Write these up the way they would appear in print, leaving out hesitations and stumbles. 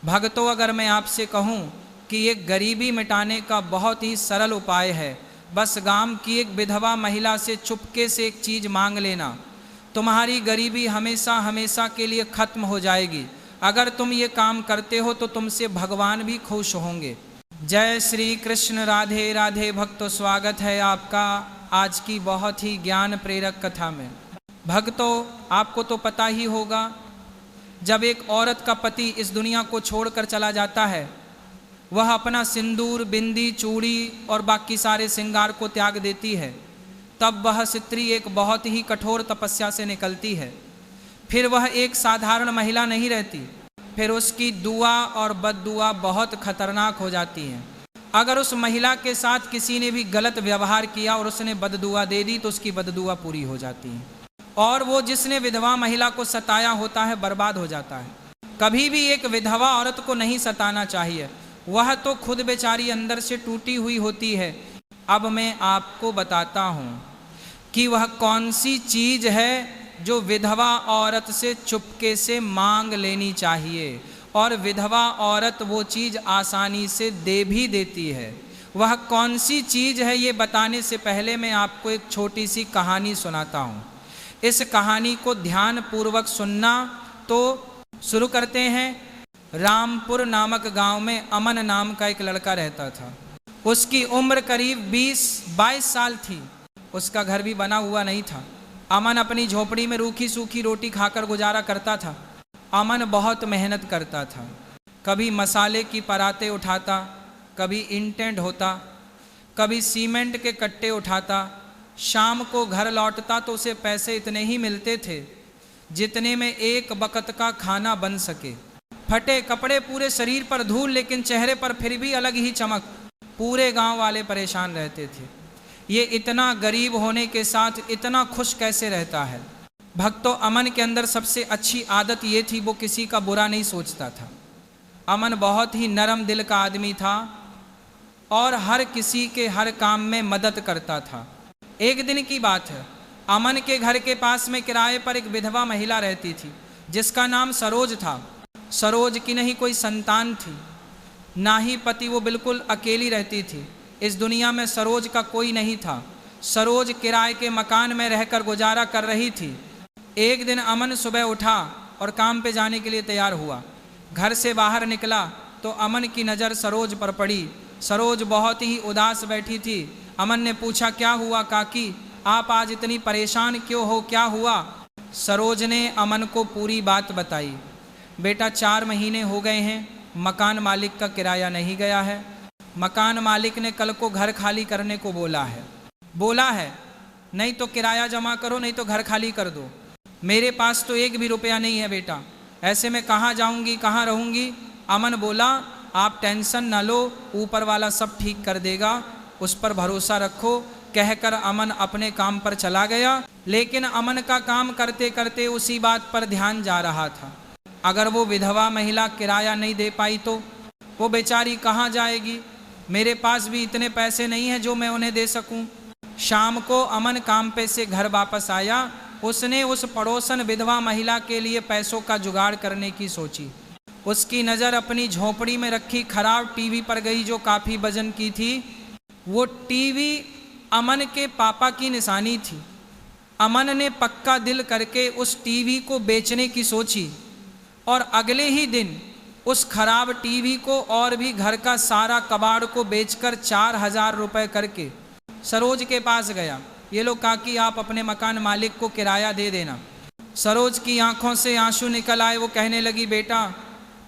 भक्तों, अगर मैं आपसे कहूं कि एक गरीबी मिटाने का बहुत ही सरल उपाय है, बस गांव की एक विधवा महिला से चुपके से एक चीज़ मांग लेना, तुम्हारी गरीबी हमेशा हमेशा के लिए खत्म हो जाएगी। अगर तुम ये काम करते हो तो तुमसे भगवान भी खुश होंगे। जय श्री कृष्ण, राधे राधे। भक्तों, स्वागत है आपका आज की बहुत ही ज्ञान प्रेरक कथा में। भक्तों, आपको तो पता ही होगा, जब एक औरत का पति इस दुनिया को छोड़कर चला जाता है, वह अपना सिंदूर, बिंदी, चूड़ी और बाकी सारे श्रृंगार को त्याग देती है, तब वह स्त्री एक बहुत ही कठोर तपस्या से निकलती है। फिर वह एक साधारण महिला नहीं रहती, फिर उसकी दुआ और बद्दुआ बहुत खतरनाक हो जाती हैं। अगर उस महिला के साथ किसी ने भी गलत व्यवहार किया और उसने बद्दुआ दे दी तो उसकी बद्दुआ पूरी हो जाती है, और वो जिसने विधवा महिला को सताया होता है बर्बाद हो जाता है। कभी भी एक विधवा औरत को नहीं सताना चाहिए, वह तो खुद बेचारी अंदर से टूटी हुई होती है। अब मैं आपको बताता हूँ कि वह कौन सी चीज़ है जो विधवा औरत से चुपके से मांग लेनी चाहिए, और विधवा औरत वो चीज़ आसानी से दे भी देती है। वह कौन सी चीज़ है, ये बताने से पहले मैं आपको एक छोटी सी कहानी सुनाता हूँ। इस कहानी को ध्यान पूर्वक सुनना। तो शुरू करते हैं। रामपुर नामक गांव में अमन नाम का एक लड़का रहता था। उसकी उम्र करीब 20-22 साल थी। उसका घर भी बना हुआ नहीं था। अमन अपनी झोपड़ी में रूखी सूखी रोटी खाकर गुजारा करता था। अमन बहुत मेहनत करता था। कभी मसाले की परातें उठाता, कभी इंटें ढोता, कभी सीमेंट के कट्टे उठाता। शाम को घर लौटता तो उसे पैसे इतने ही मिलते थे जितने में एक वक्त का खाना बन सके। फटे कपड़े, पूरे शरीर पर धूल, लेकिन चेहरे पर फिर भी अलग ही चमक। पूरे गांव वाले परेशान रहते थे, ये इतना गरीब होने के साथ इतना खुश कैसे रहता है। भक्तों, अमन के अंदर सबसे अच्छी आदत ये थी, वो किसी का बुरा नहीं सोचता था। अमन बहुत ही नरम दिल का आदमी था और हर किसी के हर काम में मदद करता था। एक दिन की बात है, अमन के घर के पास में किराए पर एक विधवा महिला रहती थी जिसका नाम सरोज था। सरोज की नहीं कोई संतान थी, ना ही पति, वो बिल्कुल अकेली रहती थी। इस दुनिया में सरोज का कोई नहीं था। सरोज किराए के मकान में रहकर गुजारा कर रही थी। एक दिन अमन सुबह उठा और काम पे जाने के लिए तैयार हुआ। घर से बाहर निकला तो अमन की नज़र सरोज पर पड़ी। सरोज बहुत ही उदास बैठी थी। अमन ने पूछा, क्या हुआ काकी, आप आज इतनी परेशान क्यों हो, क्या हुआ? सरोज ने अमन को पूरी बात बताई। बेटा, 4 महीने हो गए हैं, मकान मालिक का किराया नहीं गया है। मकान मालिक ने कल को घर खाली करने को बोला है, नहीं तो किराया जमा करो, नहीं तो घर खाली कर दो। मेरे पास तो 1 भी रुपया नहीं है बेटा, ऐसे में कहाँ जाऊंगी, कहाँ रहूंगी? अमन बोला, आप टेंशन न लो, ऊपर वाला सब ठीक कर देगा, उस पर भरोसा रखो। कहकर अमन अपने काम पर चला गया। लेकिन अमन का काम करते करते उसी बात पर ध्यान जा रहा था, अगर वो विधवा महिला किराया नहीं दे पाई तो वो बेचारी कहाँ जाएगी? मेरे पास भी इतने पैसे नहीं हैं जो मैं उन्हें दे सकूं। शाम को अमन काम पे से घर वापस आया। उसने उस पड़ोसन विधवा महिला के लिए पैसों का जुगाड़ करने की सोची। उसकी नज़र अपनी झोपड़ी में रखी खराब टीवी पर गई जो काफ़ी वजन की थी। वो टीवी अमन के पापा की निशानी थी। अमन ने पक्का दिल करके उस टीवी को बेचने की सोची और अगले ही दिन उस खराब टीवी को और भी घर का सारा कबाड़ को बेचकर 4000 रुपये करके सरोज के पास गया। ये लो काकी, आप अपने मकान मालिक को किराया दे देना। सरोज की आंखों से आंसू निकल आए। वो कहने लगी, बेटा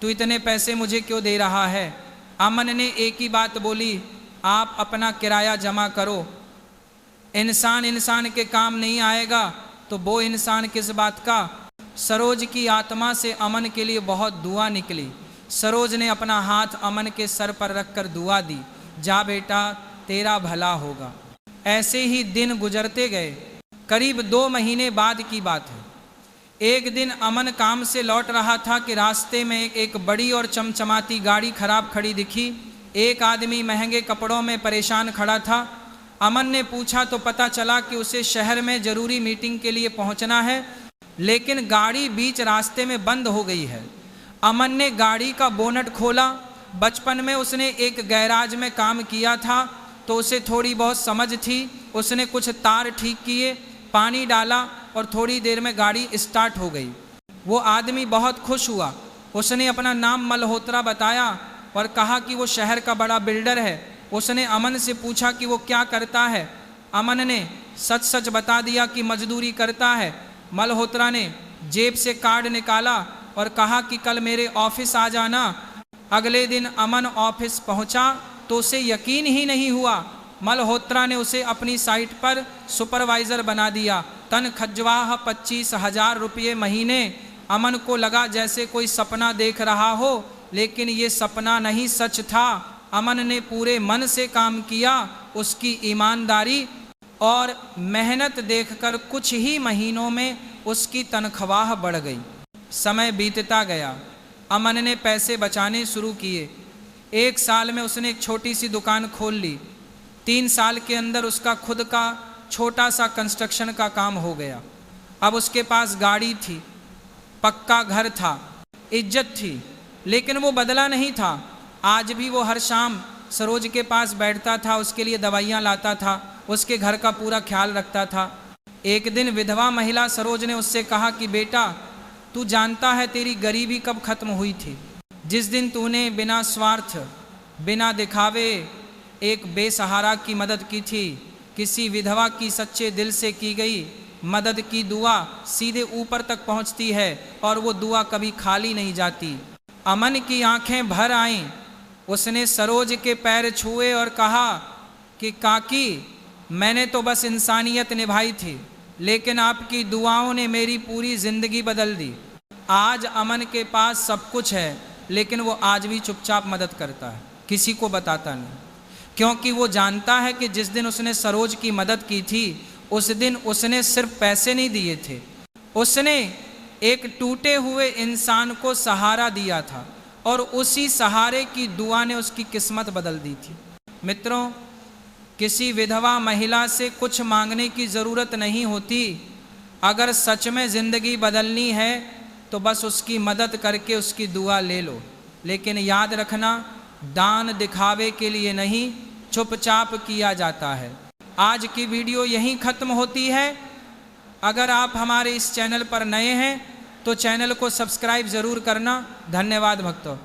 तू इतने पैसे मुझे क्यों दे रहा है? अमन ने एक ही बात बोली, आप अपना किराया जमा करो। इंसान के काम नहीं आएगा तो वो इंसान किस बात का? सरोज की आत्मा से अमन के लिए बहुत दुआ निकली। सरोज ने अपना हाथ अमन के सर पर रखकर दुआ दी, जा बेटा तेरा भला होगा। ऐसे ही दिन गुजरते गए। करीब 2 महीने बाद की बात है। एक दिन अमन काम से लौट रहा था कि रास्ते में एक बड़ी और चमचमाती गाड़ी खराब खड़ी दिखी। एक आदमी महंगे कपड़ों में परेशान खड़ा था। अमन ने पूछा तो पता चला कि उसे शहर में ज़रूरी मीटिंग के लिए पहुंचना है, लेकिन गाड़ी बीच रास्ते में बंद हो गई है। अमन ने गाड़ी का बोनट खोला। बचपन में उसने एक गैराज में काम किया था तो उसे थोड़ी बहुत समझ थी। उसने कुछ तार ठीक किए, पानी डाला और थोड़ी देर में गाड़ी स्टार्ट हो गई। वो आदमी बहुत खुश हुआ। उसने अपना नाम मल्होत्रा बताया और कहा कि वो शहर का बड़ा बिल्डर है। उसने अमन से पूछा कि वो क्या करता है। अमन ने सच सच बता दिया कि मजदूरी करता है। मल्होत्रा ने जेब से कार्ड निकाला और कहा कि कल मेरे ऑफिस आ जाना। अगले दिन अमन ऑफिस पहुंचा तो उसे यकीन ही नहीं हुआ। मल्होत्रा ने उसे अपनी साइट पर सुपरवाइज़र बना दिया। तनख्वाह 25,000 रुपये महीने। अमन को लगा जैसे कोई सपना देख रहा हो, लेकिन ये सपना नहीं, सच था। अमन ने पूरे मन से काम किया। उसकी ईमानदारी और मेहनत देखकर कुछ ही महीनों में उसकी तनख्वाह बढ़ गई। समय बीतता गया। अमन ने पैसे बचाने शुरू किए। 1 साल में उसने एक छोटी सी दुकान खोल ली। 3 साल के अंदर उसका खुद का छोटा सा कंस्ट्रक्शन का काम हो गया। अब उसके पास गाड़ी थी, पक्का घर था, इज्जत थी, लेकिन वो बदला नहीं था। आज भी वो हर शाम सरोज के पास बैठता था, उसके लिए दवाइयाँ लाता था, उसके घर का पूरा ख्याल रखता था। एक दिन विधवा महिला सरोज ने उससे कहा कि बेटा, तू जानता है तेरी गरीबी कब खत्म हुई थी? जिस दिन तूने बिना स्वार्थ, बिना दिखावे एक बेसहारा की मदद की थी। किसी विधवा की सच्चे दिल से की गई मदद की दुआ सीधे ऊपर तक पहुंचती है और वो दुआ कभी खाली नहीं जाती। अमन की आंखें भर आईं। उसने सरोज के पैर छुए और कहा कि काकी, मैंने तो बस इंसानियत निभाई थी, लेकिन आपकी दुआओं ने मेरी पूरी ज़िंदगी बदल दी। आज अमन के पास सब कुछ है, लेकिन वो आज भी चुपचाप मदद करता है, किसी को बताता नहीं, क्योंकि वो जानता है कि जिस दिन उसने सरोज की मदद की थी, उस दिन उसने सिर्फ पैसे नहीं दिए थे, उसने एक टूटे हुए इंसान को सहारा दिया था और उसी सहारे की दुआ ने उसकी किस्मत बदल दी थी। मित्रों, किसी विधवा महिला से कुछ मांगने की ज़रूरत नहीं होती। अगर सच में ज़िंदगी बदलनी है तो बस उसकी मदद करके उसकी दुआ ले लो। लेकिन याद रखना, दान दिखावे के लिए नहीं, चुपचाप किया जाता है। आज की वीडियो यहीं ख़त्म होती है। अगर आप हमारे इस चैनल पर नए हैं तो चैनल को सब्सक्राइब ज़रूर करना। धन्यवाद भक्तों।